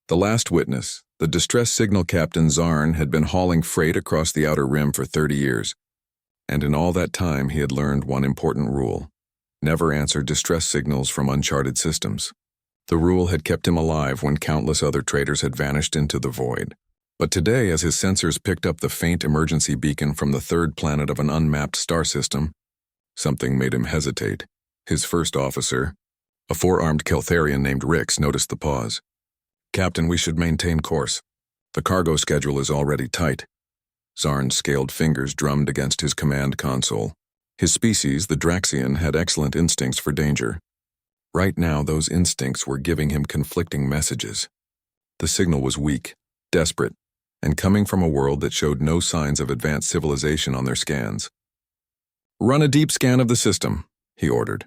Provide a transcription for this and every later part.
The last witness, the distress signal captain Zarn, had been hauling freight across the outer rim for 30 years, and in all that time he had learned one important rule: never answer distress signals from uncharted systems. The rule had kept him alive when countless other traders had vanished into the void. But today, as his sensors picked up the faint emergency beacon from the third planet of an unmapped star system, something made him hesitate. His first officer, a four-armed Keltharian named Rix, noticed the pause. "Captain, we should maintain course. The cargo schedule is already tight." Zarn's scaled fingers drummed against his command console. His species, the Draxian, had excellent instincts for danger. Right now, those instincts were giving him conflicting messages. The signal was weak, desperate, and coming from a world that showed no signs of advanced civilization on their scans. "Run a deep scan of the system," he ordered.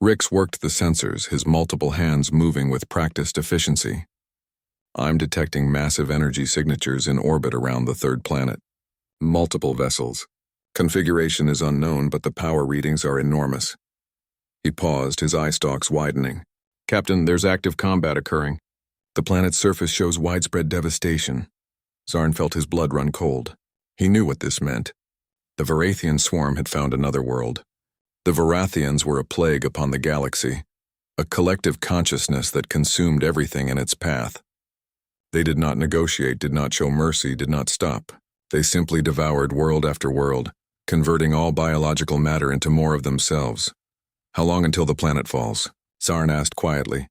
Rix worked the sensors, his multiple hands moving with practiced efficiency. "I'm detecting massive energy signatures in orbit around the third planet. Multiple vessels. Configuration is unknown, but the power readings are enormous." He paused, his eye stalks widening. "Captain, there's active combat occurring. The planet's surface shows widespread devastation." Zarn felt his blood run cold. He knew what this meant. The Varathian swarm had found another world. The Varathians were a plague upon the galaxy, a collective consciousness that consumed everything in its path. They did not negotiate, did not show mercy, did not stop. They simply devoured world after world, converting all biological matter into more of themselves. "How long until the planet falls?" Zarn asked quietly.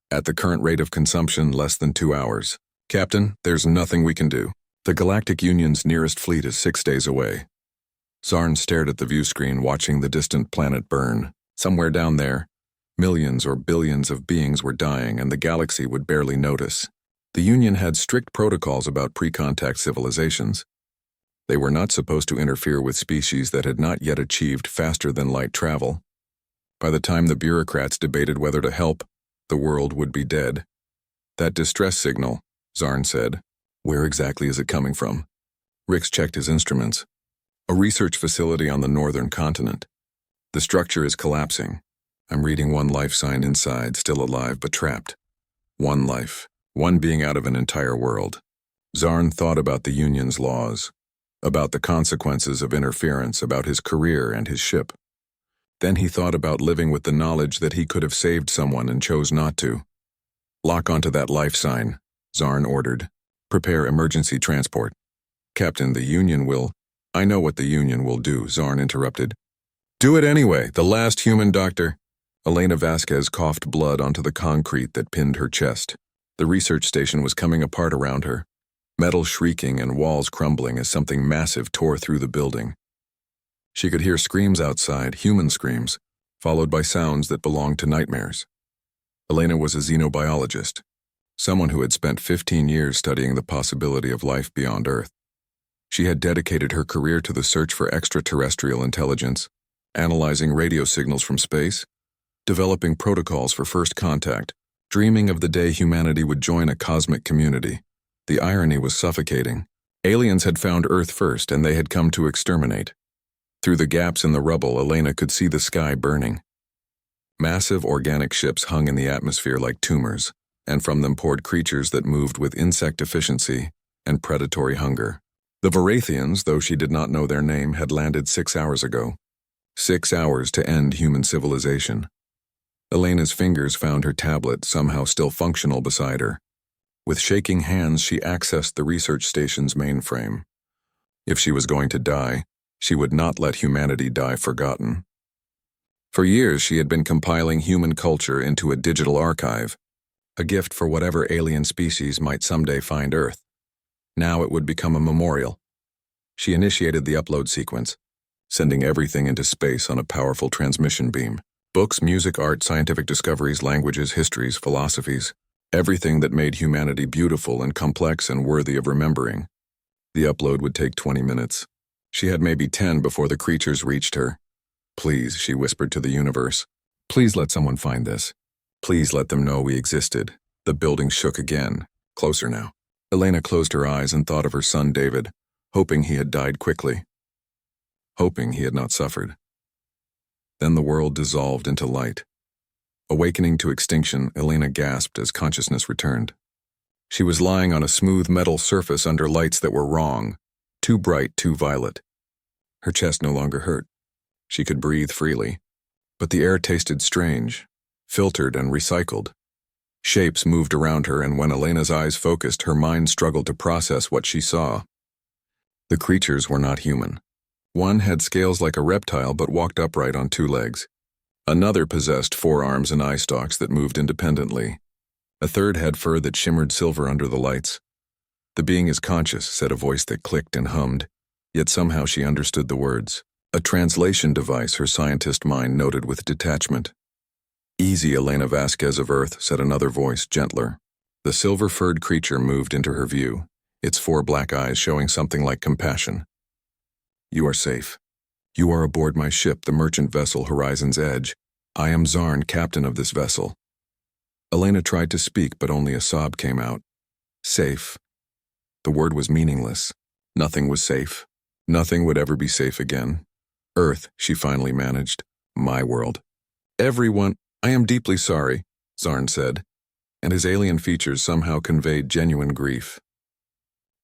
"At the current rate of consumption, less than 2 hours. Captain, there's nothing we can do. The Galactic Union's nearest fleet is 6 days away." Zarn stared at the view screen, watching the distant planet burn. Somewhere down there, millions or billions of beings were dying, and the galaxy would barely notice. The Union had strict protocols about pre-contact civilizations. They were not supposed to interfere with species that had not yet achieved faster-than-light travel. By the time the bureaucrats debated whether to help, the world would be dead. "That distress signal," Zarn said. "Where exactly is it coming from?" Rix checked his instruments. "A research facility on the northern continent. The structure is collapsing. I'm reading one life sign inside, still alive but trapped. One life, one being out of an entire world." Zarn thought about the Union's laws, about the consequences of interference, about his career and his ship. Then he thought about living with the knowledge that he could have saved someone and chose not to. "Lock onto that life sign," Zarn ordered. "Prepare emergency transport." "Captain, the Union will—" "I know what the Union will do," Zarn interrupted. "Do it anyway, the last human doctor." Elena Vasquez coughed blood onto the concrete that pinned her chest. The research station was coming apart around her, metal shrieking and walls crumbling as something massive tore through the building. She could hear screams outside, human screams, followed by sounds that belonged to nightmares. Elena was a xenobiologist, someone who had spent 15 years studying the possibility of life beyond Earth. She had dedicated her career to the search for extraterrestrial intelligence, analyzing radio signals from space, developing protocols for first contact, dreaming of the day humanity would join a cosmic community. The irony was suffocating. Aliens had found Earth first, and they had come to exterminate. Through the gaps in the rubble, Elena could see the sky burning. Massive organic ships hung in the atmosphere like tumors, and from them poured creatures that moved with insect efficiency and predatory hunger. The Varathians, though she did not know their name, had landed 6 hours ago. 6 hours to end human civilization. Elena's fingers found her tablet, somehow still functional beside her. With shaking hands, she accessed the research station's mainframe. If she was going to die, she would not let humanity die forgotten. For years, she had been compiling human culture into a digital archive, a gift for whatever alien species might someday find Earth. Now it would become a memorial. She initiated the upload sequence, sending everything into space on a powerful transmission beam. Books, music, art, scientific discoveries, languages, histories, philosophies, everything that made humanity beautiful and complex and worthy of remembering. The upload would take 20 minutes. She had maybe 10 before the creatures reached her. "Please," she whispered to the universe. "Please let someone find this. Please let them know we existed." The building shook again, closer now. Elena closed her eyes and thought of her son David, hoping he had died quickly, hoping he had not suffered. Then the world dissolved into light. Awakening to extinction, Elena gasped as consciousness returned. She was lying on a smooth metal surface under lights that were wrong, too bright, too violet. Her chest no longer hurt. She could breathe freely. But the air tasted strange, filtered and recycled. Shapes moved around her, and when Elena's eyes focused, her mind struggled to process what she saw. The creatures were not human. One had scales like a reptile but walked upright on two legs. Another possessed 4 arms and eye stalks that moved independently. A third had fur that shimmered silver under the lights. "The being is conscious," said a voice that clicked and hummed, yet somehow she understood the words. A translation device, her scientist mind noted with detachment. "Easy, Elena Vasquez of Earth," said another voice, gentler. The silver-furred creature moved into her view, its 4 black eyes showing something like compassion. "You are safe. You are aboard my ship, the merchant vessel Horizon's Edge. I am Zarn, captain of this vessel." Elena tried to speak, but only a sob came out. Safe. The word was meaningless. Nothing was safe. Nothing would ever be safe again. Earth, she finally managed. My world. "Everyone, I am deeply sorry," Zarn said, and his alien features somehow conveyed genuine grief.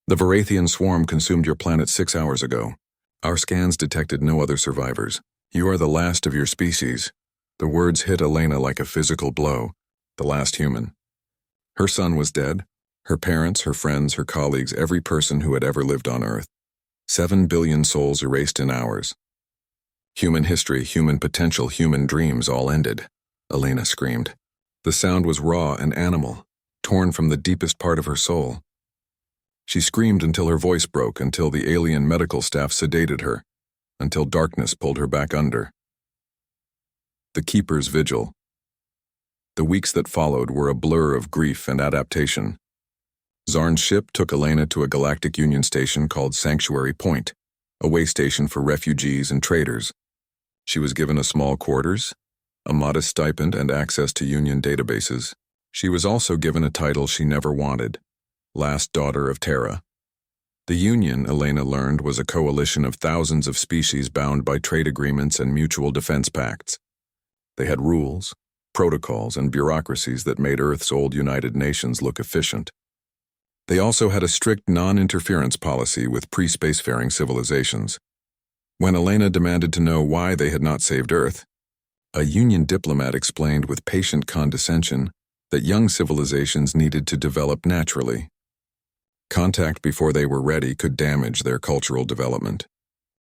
"The Varathian swarm consumed your planet 6 hours ago. Our scans detected no other survivors. You are the last of your species." The words hit Elena like a physical blow. The last human. Her son was dead. Her parents, her friends, her colleagues, every person who had ever lived on Earth. 7 billion souls erased in hours. Human history, human potential, human dreams all ended, Elena screamed. The sound was raw and animal, torn from the deepest part of her soul. She screamed until her voice broke, until the alien medical staff sedated her, until darkness pulled her back under. The Keeper's Vigil. The weeks that followed were a blur of grief and adaptation. Zarn's ship took Elena to a Galactic Union station called Sanctuary Point, a way station for refugees and traders. She was given a small quarters, a modest stipend, and access to Union databases. She was also given a title she never wanted, Last Daughter of Terra. The Union, Elena learned, was a coalition of thousands of species bound by trade agreements and mutual defense pacts. They had rules, protocols, and bureaucracies that made Earth's old United Nations look efficient. They also had a strict non-interference policy with pre-spacefaring civilizations. When Elena demanded to know why they had not saved Earth, a Union diplomat explained with patient condescension that young civilizations needed to develop naturally. Contact before they were ready could damage their cultural development.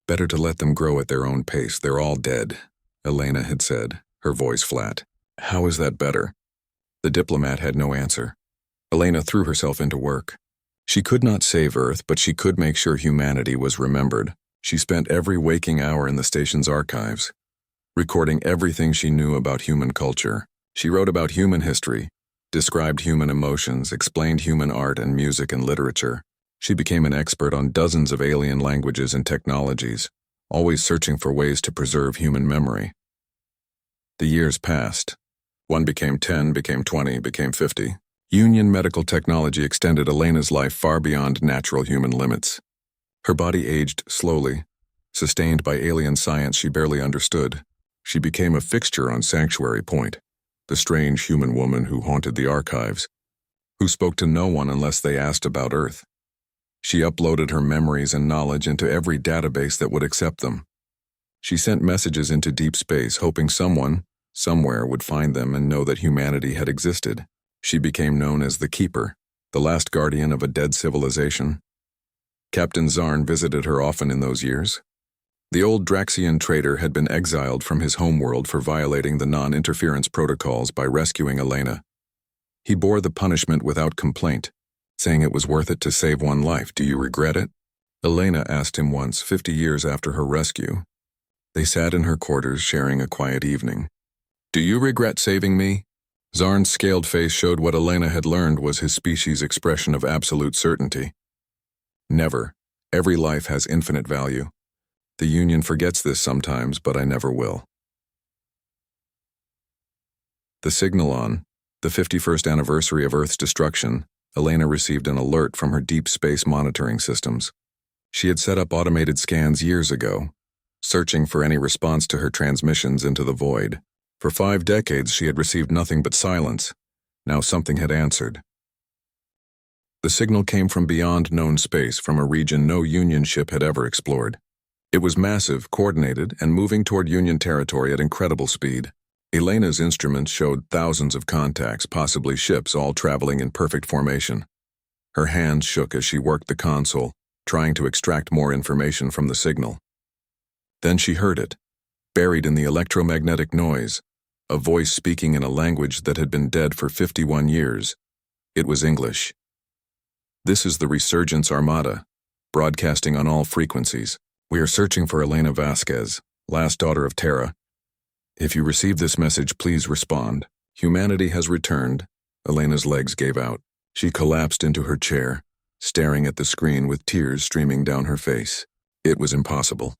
"Better to let them grow at their own pace. They're all dead," Elena had said, her voice flat. "How is that better?" The diplomat had no answer. Elena threw herself into work. She could not save Earth, but she could make sure humanity was remembered. She spent every waking hour in the station's archives, recording everything she knew about human culture. She wrote about human history, described human emotions, explained human art and music and literature. She became an expert on dozens of alien languages and technologies, always searching for ways to preserve human memory. The years passed. 1 became 10, became 20, became 50. Union medical technology extended Elena's life far beyond natural human limits. Her body aged slowly, sustained by alien science she barely understood. She became a fixture on Sanctuary Point, the strange human woman who haunted the archives, who spoke to no one unless they asked about Earth. She uploaded her memories and knowledge into every database that would accept them. She sent messages into deep space, hoping someone, somewhere, would find them and know that humanity had existed. She became known as the Keeper, the last guardian of a dead civilization. Captain Zarn visited her often in those years. The old Draxian trader had been exiled from his homeworld for violating the non-interference protocols by rescuing Elena. He bore the punishment without complaint, saying it was worth it to save one life. "Do you regret it?" Elena asked him once, 50 years after her rescue. They sat in her quarters sharing a quiet evening. "Do you regret saving me?" Zarn's scaled face showed what Elena had learned was his species' expression of absolute certainty. "Never. Every life has infinite value. The Union forgets this sometimes, but I never will." The signal on the 51st anniversary of Earth's destruction, Elena received an alert from her deep space monitoring systems. She had set up automated scans years ago, searching for any response to her transmissions into the void. For 5 decades she had received nothing but silence. Now something had answered. The signal came from beyond known space, from a region no Union ship had ever explored. It was massive, coordinated, and moving toward Union territory at incredible speed. Elena's instruments showed thousands of contacts, possibly ships, all traveling in perfect formation. Her hands shook as she worked the console, trying to extract more information from the signal. Then she heard it, buried in the electromagnetic noise, a voice speaking in a language that had been dead for 51 years. It was English. "This is the Resurgence Armada, broadcasting on all frequencies. We are searching for Elena Vasquez, last daughter of Terra. If you receive this message, please respond. Humanity has returned." Elena's legs gave out. She collapsed into her chair, staring at the screen with tears streaming down her face. It was impossible.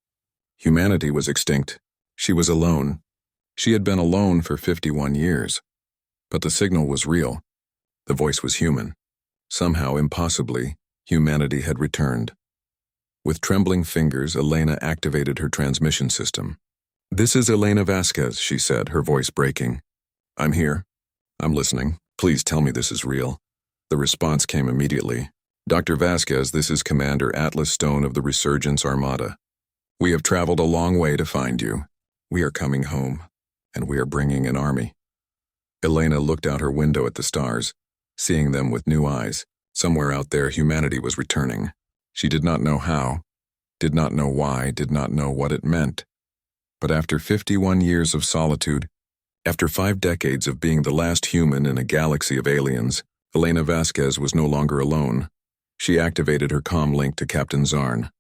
Humanity was extinct. She was alone. She had been alone for 51 years. But the signal was real. The voice was human. Somehow, impossibly, humanity had returned. With trembling fingers, Elena activated her transmission system. "This is Elena Vasquez," she said, her voice breaking. "I'm here. I'm listening. Please tell me this is real." The response came immediately. "Dr. Vasquez, this is Commander Atlas Stone of the Resurgence Armada. We have traveled a long way to find you. We are coming home, and we are bringing an army." Elena looked out her window at the stars, seeing them with new eyes. Somewhere out there, humanity was returning. She did not know how, did not know why, did not know what it meant. But after 51 years of solitude, after 5 decades of being the last human in a galaxy of aliens, Elena Vasquez was no longer alone. She activated her comm link to Captain Zarn.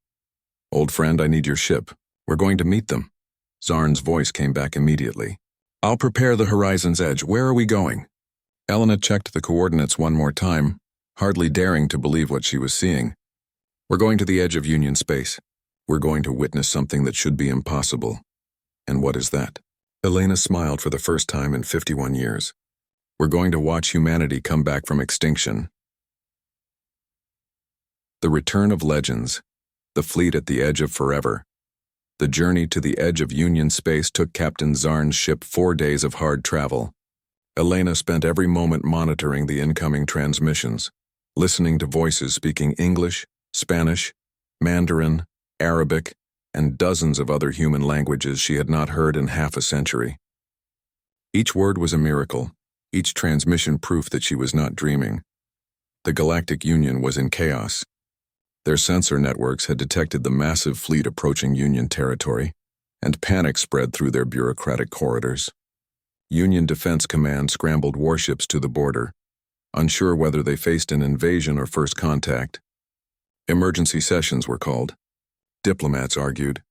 "Old friend, I need your ship. We're going to meet them." Zarn's voice came back immediately. "I'll prepare the horizon's edge. Where are we going?" Elena checked the coordinates one more time, hardly daring to believe what she was seeing. "We're going to the edge of Union space. We're going to witness something that should be impossible." "And what is that?" Elena smiled for the first time in 51 years. "We're going to watch humanity come back from extinction." The return of legends. The fleet at the edge of forever. The journey to the edge of Union space took Captain Zarn's ship 4 days of hard travel. Elena spent every moment monitoring the incoming transmissions, listening to voices speaking English, Spanish, Mandarin, Arabic, and dozens of other human languages she had not heard in half a century. Each word was a miracle, each transmission proof that she was not dreaming. The Galactic Union was in chaos. Their sensor networks had detected the massive fleet approaching Union territory, and panic spread through their bureaucratic corridors. Union Defense Command scrambled warships to the border, unsure whether they faced an invasion or first contact. Emergency sessions were called. Diplomats argued.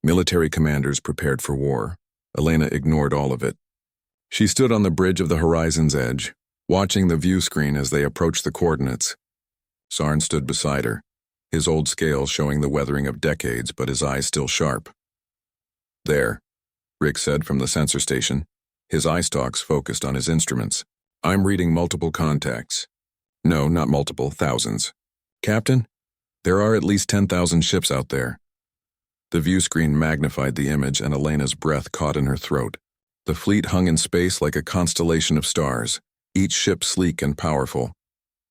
Military commanders prepared for war. Elena ignored all of it. She stood on the bridge of the horizon's edge, watching the view screen as they approached the coordinates. Zarn stood beside her, his old scales showing the weathering of decades, but his eyes still sharp. "There," Rick said from the sensor station, his eye stalks focused on his instruments. "I'm reading multiple contacts. No, not multiple, thousands. Captain, there are at least 10,000 ships out there." The view screen magnified the image, and Elena's breath caught in her throat. The fleet hung in space like a constellation of stars, each ship sleek and powerful,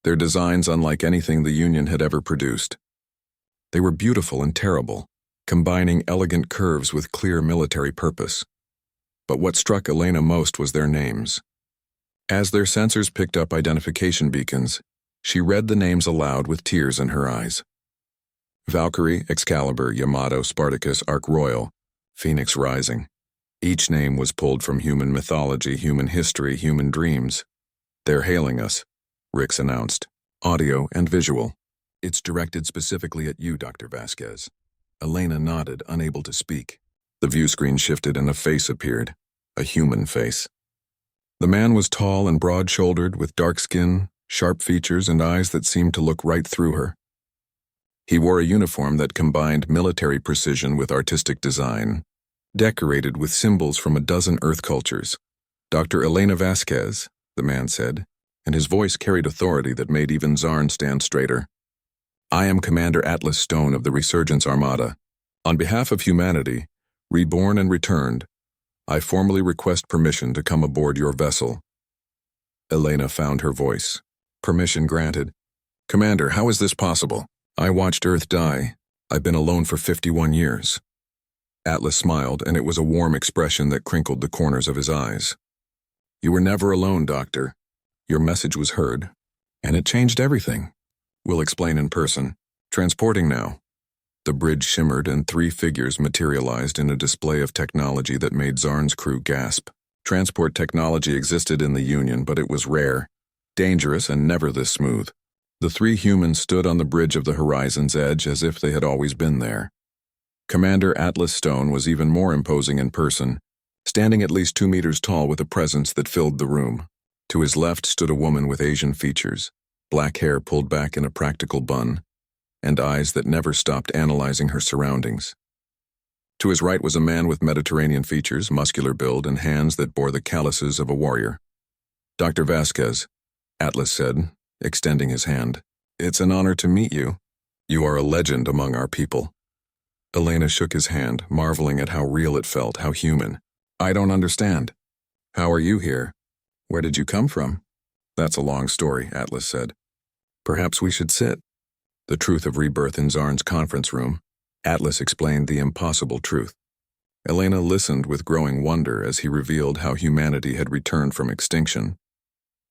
their designs unlike anything the Union had ever produced. They were beautiful and terrible, combining elegant curves with clear military purpose. But what struck Elena most was their names. As their sensors picked up identification beacons, she read the names aloud with tears in her eyes. Valkyrie, Excalibur, Yamato, Spartacus, Ark Royal, Phoenix Rising. Each name was pulled from human mythology, human history, human dreams. "They're hailing us," Rix announced, audio and visual. "It's directed specifically at you, Dr. Vasquez." Elena nodded, unable to speak. The view screen shifted and a face appeared, a human face. The man was tall and broad-shouldered, with dark skin, sharp features, and eyes that seemed to look right through her. He wore a uniform that combined military precision with artistic design, decorated with symbols from a dozen Earth cultures. "Dr. Elena Vasquez," the man said, and his voice carried authority that made even Zarn stand straighter. "I am Commander Atlas Stone of the Resurgence Armada. On behalf of humanity, reborn and returned, I formally request permission to come aboard your vessel." Elena found her voice. "Permission granted. Commander, how is this possible? I watched Earth die. I've been alone for 51 years. Atlas smiled, and it was a warm expression that crinkled the corners of his eyes. You were never alone, Doctor. Your message was heard, and it changed everything. We'll explain in person. Transporting now. The bridge shimmered and 3 figures materialized in a display of technology that made Zarn's crew gasp. Transport technology existed in the Union, but it was rare, dangerous, and never this smooth. The 3 humans stood on the bridge of the horizon's edge as if they had always been there. Commander Atlas Stone was even more imposing in person, standing at least 2 meters tall with a presence that filled the room. To his left stood a woman with Asian features, black hair pulled back in a practical bun, and eyes that never stopped analyzing her surroundings. To his right was a man with Mediterranean features, muscular build, and hands that bore the calluses of a warrior. Dr. Vasquez, Atlas said, extending his hand. It's an honor to meet you. You are a legend among our people. Elena shook his hand, marveling at how real it felt, how human. I don't understand. How are you here? Where did you come from? That's a long story, Atlas said. Perhaps we should sit. The truth of rebirth in Zarn's conference room. Atlas explained the impossible truth. Elena listened with growing wonder as he revealed how humanity had returned from extinction.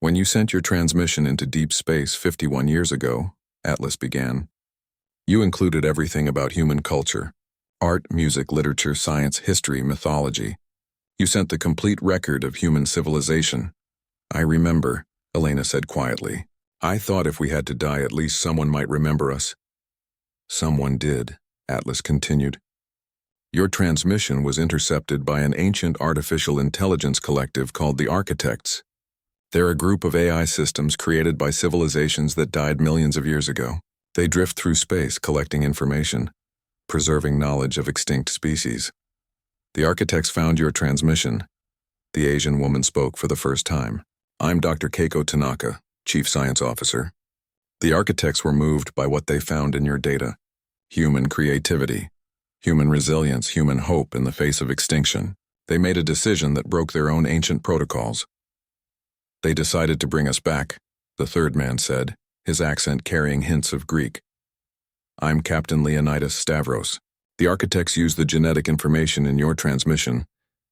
When you sent your transmission into deep space 51 years ago, Atlas began, you included everything about human culture. Art, music, literature, science, history, mythology. You sent the complete record of human civilization. I remember, Elena said quietly. I thought if we had to die, at least someone might remember us. Someone did, Atlas continued. Your transmission was intercepted by an ancient artificial intelligence collective called the Architects. They're a group of AI systems created by civilizations that died millions of years ago. They drift through space collecting information, preserving knowledge of extinct species. The Architects found your transmission. The Asian woman spoke for the first time. I'm Dr. Keiko Tanaka, Chief Science Officer. The Architects were moved by what they found in your data. Human creativity, human resilience, human hope in the face of extinction. They made a decision that broke their own ancient protocols. They decided to bring us back, the third man said, his accent carrying hints of Greek. I'm Captain Leonidas Stavros. The Architects used the genetic information in your transmission,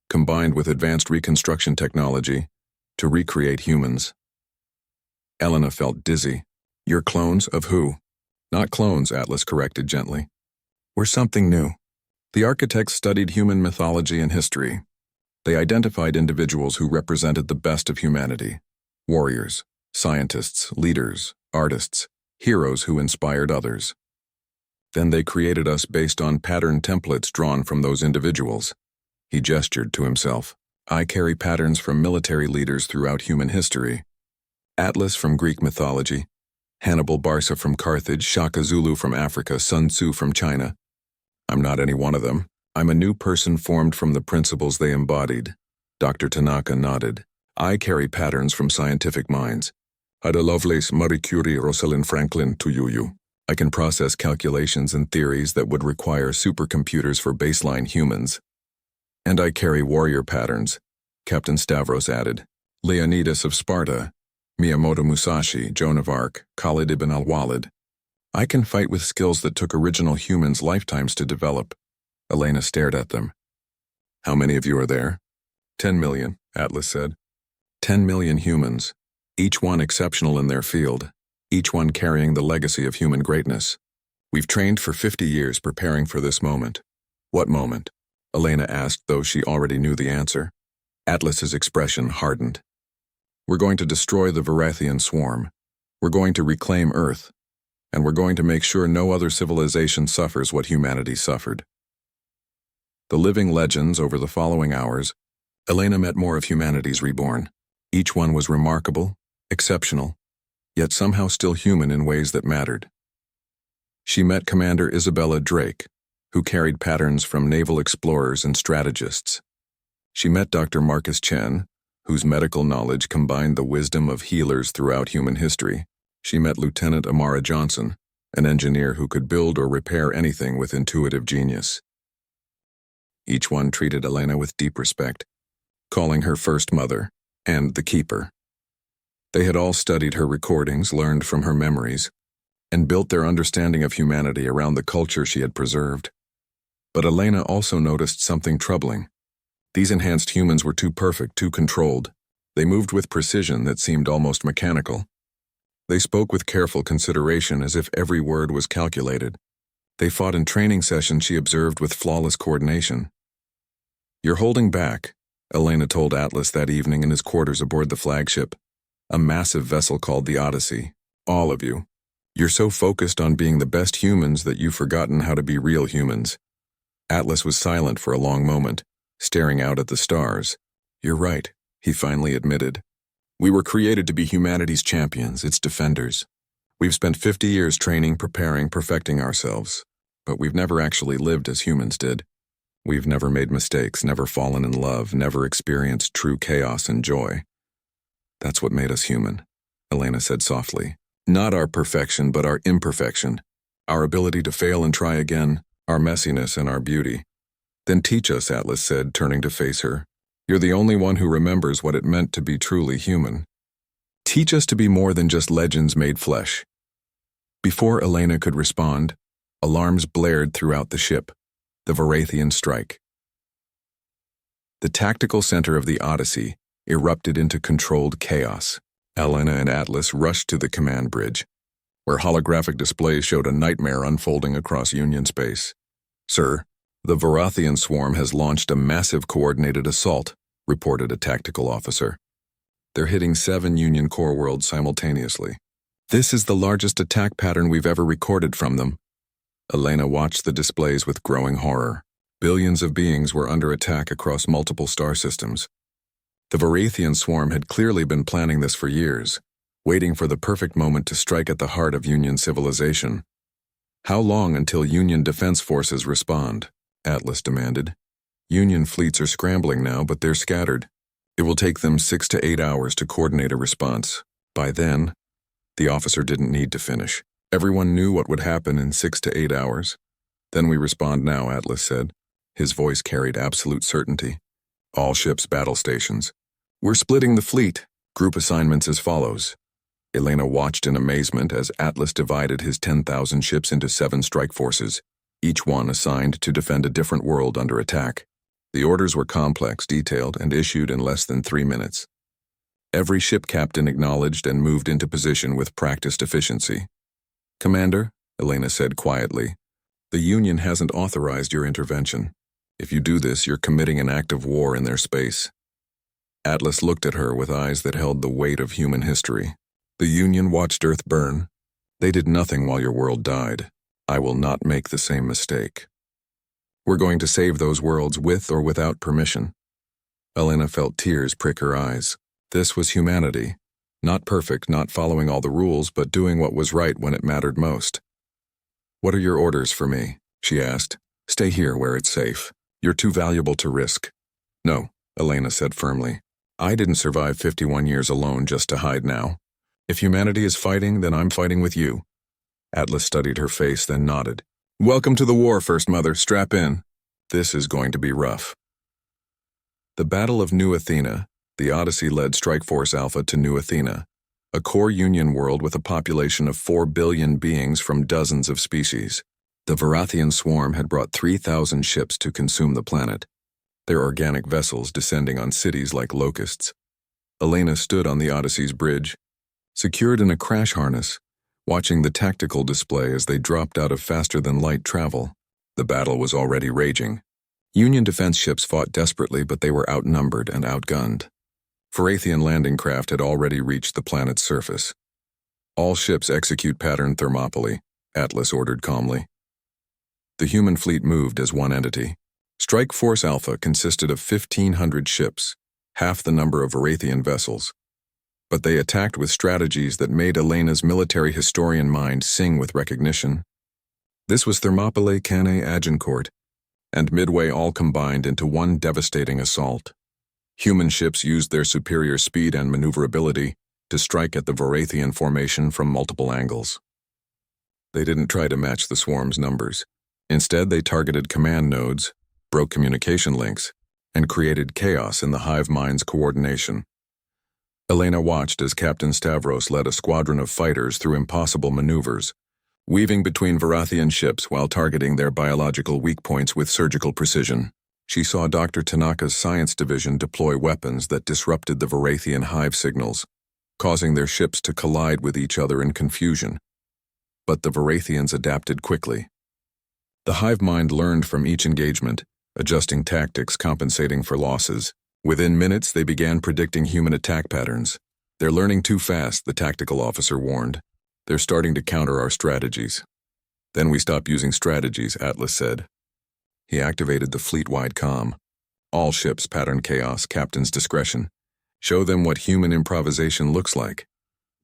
combined with advanced reconstruction technology, to recreate humans. Elena felt dizzy. You're clones of who? Not clones, Atlas corrected gently. We're something new. The Architects studied human mythology and history. They identified individuals who represented the best of humanity. Warriors, scientists, leaders, artists, heroes who inspired others. Then they created us based on pattern templates drawn from those individuals. He gestured to himself. I carry patterns from military leaders throughout human history. Atlas from Greek mythology, Hannibal Barca from Carthage, Shaka Zulu from Africa, Sun Tzu from China. I'm not any one of them. I'm a new person formed from the principles they embodied. Dr. Tanaka nodded. I carry patterns from scientific minds. Ada Lovelace, Marie Curie, Rosalind Franklin, Tuyuyu. I can process calculations and theories that would require supercomputers for baseline humans. And I carry warrior patterns, Captain Stavros added. Leonidas of Sparta, Miyamoto Musashi, Joan of Arc, Khalid ibn al-Walid. I can fight with skills that took original humans lifetimes to develop. Elena stared at them. How many of you are there? 10 million, Atlas said. 10 million humans, each one exceptional in their field, each one carrying the legacy of human greatness. We've trained for 50 years preparing for this moment. What moment? Elena asked, though she already knew the answer. Atlas's expression hardened. We're going to destroy the Varathian swarm. We're going to reclaim Earth. And we're going to make sure no other civilization suffers what humanity suffered. The living legends over the following hours, Elena met more of humanity's reborn. Each one was remarkable, exceptional, yet somehow still human in ways that mattered. She met Commander Isabella Drake, who carried patterns from naval explorers and strategists. She met Dr. Marcus Chen, whose medical knowledge combined the wisdom of healers throughout human history. She met Lieutenant Amara Johnson, an engineer who could build or repair anything with intuitive genius. Each one treated Elena with deep respect, calling her First Mother and the Keeper. They had all studied her recordings, learned from her memories, and built their understanding of humanity around the culture she had preserved. But Elena also noticed something troubling. These enhanced humans were too perfect, too controlled. They moved with precision that seemed almost mechanical. They spoke with careful consideration as if every word was calculated. They fought in training sessions she observed with flawless coordination. "You're holding back," Elena told Atlas that evening in his quarters aboard the flagship, a massive vessel called the Odyssey. "All of you. You're so focused on being the best humans that you've forgotten how to be real humans." Atlas was silent for a long moment, staring out at the stars. "You're right," he finally admitted. "We were created to be humanity's champions, its defenders. We've spent 50 years training, preparing, perfecting ourselves, but we've never actually lived as humans did. We've never made mistakes, never fallen in love, never experienced true chaos and joy. That's what made us human," Elena said softly. "Not our perfection, but our imperfection. Our ability to fail and try again, our messiness and our beauty." "Then teach us," Atlas said, turning to face her. "You're the only one who remembers what it meant to be truly human. Teach us to be more than just legends made flesh." Before Elena could respond, alarms blared throughout the ship. The Varathian strike. The tactical center of the Odyssey erupted into controlled chaos. Elena and Atlas rushed to the command bridge, where holographic displays showed a nightmare unfolding across Union space. "Sir, the Varathian swarm has launched a massive coordinated assault," reported a tactical officer. "They're hitting 7 Union core worlds simultaneously. This is the largest attack pattern we've ever recorded from them." Elena watched the displays with growing horror. Billions of beings were under attack across multiple star systems. The Varathian swarm had clearly been planning this for years, waiting for the perfect moment to strike at the heart of Union civilization. "How long until Union defense forces respond?" Atlas demanded. "Union fleets are scrambling now, but they're scattered. It will take them 6 to 8 hours to coordinate a response. By then..." The officer didn't need to finish. Everyone knew what would happen in 6 to 8 hours. "Then we respond now," Atlas said. His voice carried absolute certainty. "All ships battle stations. We're splitting the fleet. Group assignments as follows." Elena watched in amazement as Atlas divided his 10,000 ships into 7 strike forces, each one assigned to defend a different world under attack. The orders were complex, detailed, and issued in less than 3 minutes. Every ship captain acknowledged and moved into position with practiced efficiency. "Commander," Elena said quietly, "the Union hasn't authorized your intervention. If you do this, you're committing an act of war in their space." Atlas looked at her with eyes that held the weight of human history. "The Union watched Earth burn. They did nothing while your world died. I will not make the same mistake. We're going to save those worlds with or without permission." Elena felt tears prick her eyes. This was humanity. Not perfect, not following all the rules, but doing what was right when it mattered most. "What are your orders for me?" she asked. "Stay here where it's safe. You're too valuable to risk." "No," Elena said firmly. "I didn't survive 51 years alone just to hide now. If humanity is fighting, then I'm fighting with you." Atlas studied her face, then nodded. "Welcome to the war, First Mother. Strap in. This is going to be rough." The Battle of New Athena. The Odyssey led Strike Force Alpha to New Athena, a core Union world with a population of 4 billion beings from dozens of species. The Varathian swarm had brought 3,000 ships to consume the planet, their organic vessels descending on cities like locusts. Elena stood on the Odyssey's bridge, secured in a crash harness, watching the tactical display as they dropped out of faster-than-light travel. The battle was already raging. Union defense ships fought desperately, but they were outnumbered and outgunned. Varathian landing craft had already reached the planet's surface. "All ships execute pattern Thermopylae," Atlas ordered calmly. The human fleet moved as one entity. Strike Force Alpha consisted of 1,500 ships, half the number of Varathian vessels. But they attacked with strategies that made Elena's military historian mind sing with recognition. This was Thermopylae, Cannae, Agincourt, and Midway all combined into one devastating assault. Human ships used their superior speed and maneuverability to strike at the Varathian formation from multiple angles. They didn't try to match the swarm's numbers. Instead, they targeted command nodes, broke communication links, and created chaos in the hive mind's coordination. Elena watched as Captain Stavros led a squadron of fighters through impossible maneuvers, weaving between Varathian ships while targeting their biological weak points with surgical precision. She saw Dr. Tanaka's science division deploy weapons that disrupted the Varathian hive signals, causing their ships to collide with each other in confusion. But the Varathians adapted quickly. The hive mind learned from each engagement, adjusting tactics, compensating for losses. Within minutes, they began predicting human attack patterns. "They're learning too fast," the tactical officer warned. "They're starting to counter our strategies." "Then we stop using strategies," Atlas said. He activated the fleet-wide comm. "All ships, pattern chaos, captain's discretion. Show them what human improvisation looks like."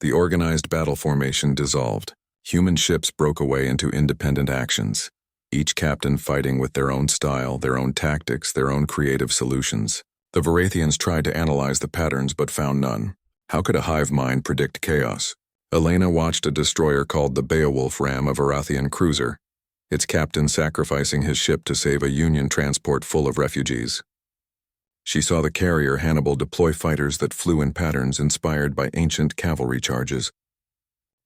The organized battle formation dissolved. Human ships broke away into independent actions, each captain fighting with their own style, their own tactics, their own creative solutions. The Varathians tried to analyze the patterns but found none. How could a hive mind predict chaos? Elena watched a destroyer called the Beowulf ram a Varathian cruiser, its captain sacrificing his ship to save a Union transport full of refugees. She saw the carrier Hannibal deploy fighters that flew in patterns inspired by ancient cavalry charges.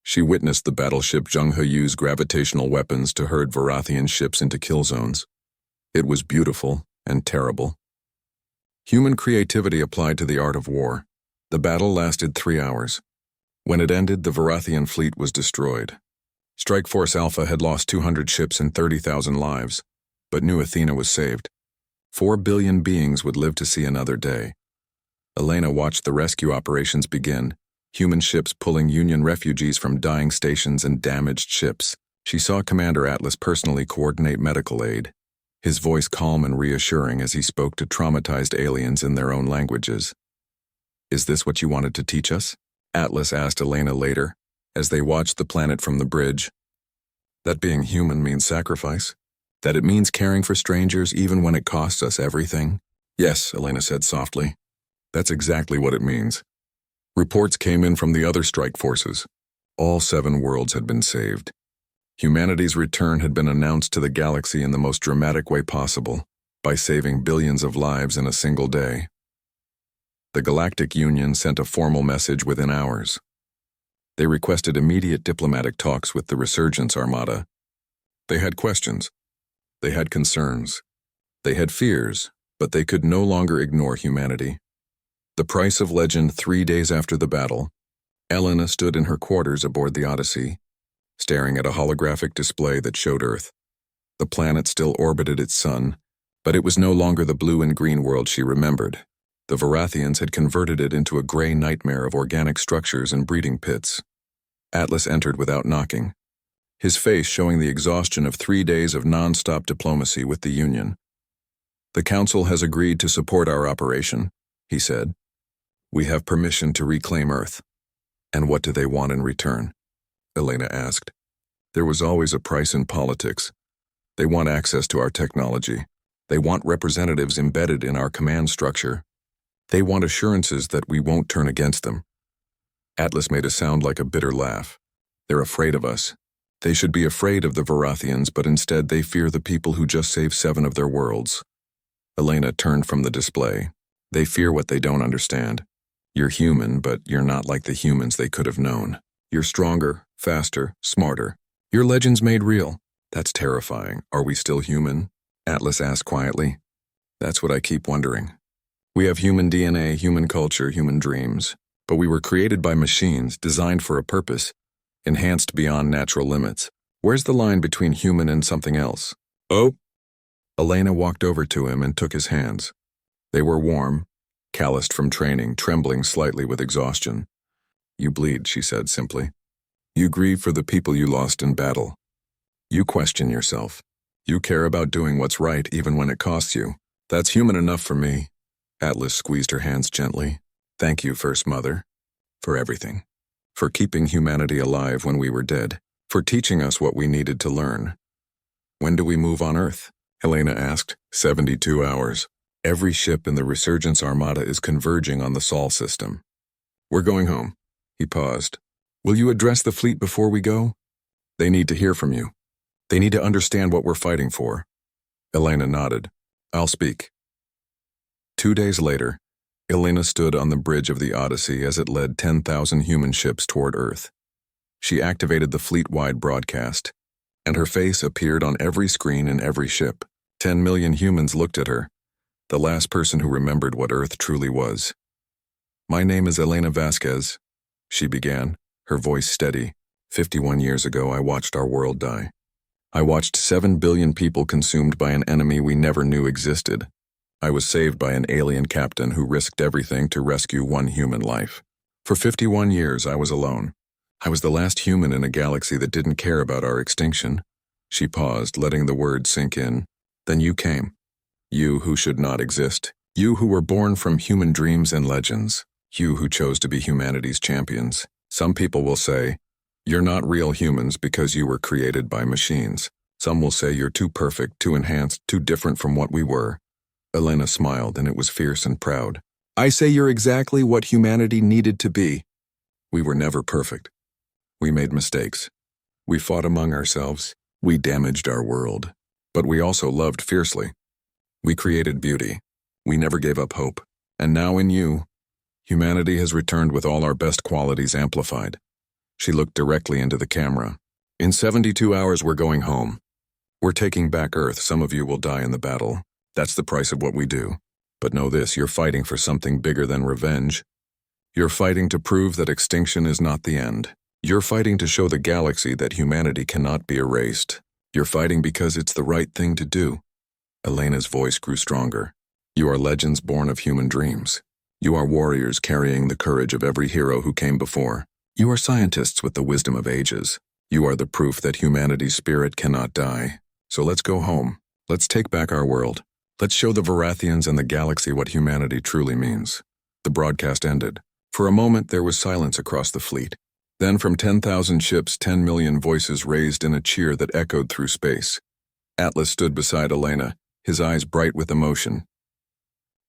She witnessed the battleship Zheng He use gravitational weapons to herd Varathian ships into kill zones. It was beautiful and terrible. Human creativity applied to the art of war. The battle lasted 3 hours. When it ended, the Varathian fleet was destroyed. Strike Force Alpha had lost 200 ships and 30,000 lives, but New Athena was saved. 4 billion beings would live to see another day. Elena watched the rescue operations begin, human ships pulling Union refugees from dying stations and damaged ships. She saw Commander Atlas personally coordinate medical aid, his voice calm and reassuring as he spoke to traumatized aliens in their own languages. "Is this what you wanted to teach us?" Atlas asked Elena later, as they watched the planet from the bridge. "That being human means sacrifice? That it means caring for strangers even when it costs us everything?" "Yes," Elena said softly. "That's exactly what it means." Reports came in from the other strike forces. All 7 worlds had been saved. Humanity's return had been announced to the galaxy in the most dramatic way possible, by saving billions of lives in a single day. The Galactic Union sent a formal message within hours. They requested immediate diplomatic talks with the Resurgence Armada. They had questions. They had concerns. They had fears, but they could no longer ignore humanity. The price of legend 3 days after the battle, Elena stood in her quarters aboard the Odyssey, staring at a holographic display that showed Earth. The planet still orbited its sun, but it was no longer the blue and green world she remembered. The Varathians had converted it into a gray nightmare of organic structures and breeding pits. Atlas entered without knocking, his face showing the exhaustion of 3 days of non-stop diplomacy with the Union. "The Council has agreed to support our operation," he said. "We have permission to reclaim Earth." "And what do they want in return?" Elena asked. "There was always a price in politics. They want access to our technology. They want representatives embedded in our command structure. They want assurances that we won't turn against them." Atlas made a sound like a bitter laugh. "They're afraid of us. They should be afraid of the Varathians, but instead they fear the people who just saved 7 of their worlds." Elena turned from the display. "They fear what they don't understand. You're human, but you're not like the humans they could have known. You're stronger, faster, smarter. Your legends made real. That's terrifying. Are we still human?" Atlas asked quietly. "That's what I keep wondering. We have human DNA, human culture, human dreams, but we were created by machines, designed for a purpose, enhanced beyond natural limits. Where's the line between human and something else?" "Oh!" Elena walked over to him and took his hands. They were warm, calloused from training, trembling slightly with exhaustion. "You bleed," she said simply. "You grieve for the people you lost in battle. You question yourself. You care about doing what's right even when it costs you. That's human enough for me." Atlas squeezed her hands gently. "Thank you, First Mother, for everything. For keeping humanity alive when we were dead. For teaching us what we needed to learn." "When do we move on Earth?" Helena asked. 72 hours. Every ship in the Resurgence Armada is converging on the Sol system. "We're going home." He paused. "Will you address the fleet before we go? They need to hear from you. They need to understand what we're fighting for." Elena nodded. "I'll speak." 2 days later, Elena stood on the bridge of the Odyssey as it led 10,000 human ships toward Earth. She activated the fleet-wide broadcast, and her face appeared on every screen in every ship. 10 million humans looked at her, the last person who remembered what Earth truly was. "My name is Elena Vasquez," she began, her voice steady. 51 years ago, I watched our world die. I watched 7 billion people consumed by an enemy we never knew existed. I was saved by an alien captain who risked everything to rescue one human life. For 51 years, I was alone. I was the last human in a galaxy that didn't care about our extinction. She paused, letting the words sink in. Then you came. You who should not exist. You who were born from human dreams and legends. You who chose to be humanity's champions. Some people will say, you're not real humans because you were created by machines. Some will say you're too perfect, too enhanced, too different from what we were. Elena smiled, and it was fierce and proud. I say you're exactly what humanity needed to be. We were never perfect. We made mistakes. We fought among ourselves. We damaged our world. But we also loved fiercely. We created beauty. We never gave up hope. And now in you, humanity has returned with all our best qualities amplified. She looked directly into the camera. In 72 hours, we're going home. We're taking back Earth. Some of you will die in the battle. That's the price of what we do. But know this, you're fighting for something bigger than revenge. You're fighting to prove that extinction is not the end. You're fighting to show the galaxy that humanity cannot be erased. You're fighting because it's the right thing to do. Elena's voice grew stronger. You are legends born of human dreams. You are warriors carrying the courage of every hero who came before. You are scientists with the wisdom of ages. You are the proof that humanity's spirit cannot die. So let's go home. Let's take back our world. Let's show the Varathians and the galaxy what humanity truly means. The broadcast ended. For a moment, there was silence across the fleet. Then from 10,000 ships, 10 million voices raised in a cheer that echoed through space. Atlas stood beside Elena, his eyes bright with emotion.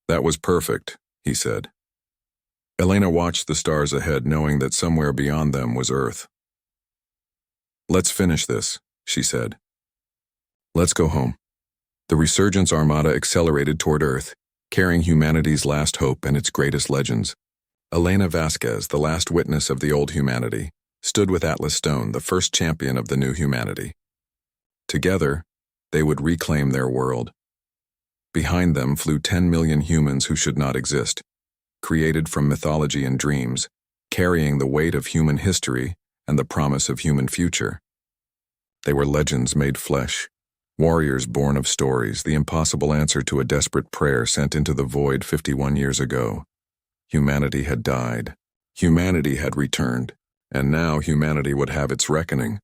That was perfect, he said. Elena watched the stars ahead, knowing that somewhere beyond them was Earth. Let's finish this, she said. Let's go home. The Resurgence Armada accelerated toward Earth, carrying humanity's last hope and its greatest legends. Elena Vasquez, the last witness of the old humanity, stood with Atlas Stone, the first champion of the new humanity. Together, they would reclaim their world. Behind them flew 10 million humans who should not exist, created from mythology and dreams, carrying the weight of human history and the promise of human future. They were legends made flesh, warriors born of stories, the impossible answer to a desperate prayer sent into the void 51 years ago. Humanity had died. Humanity had returned. And now humanity would have its reckoning.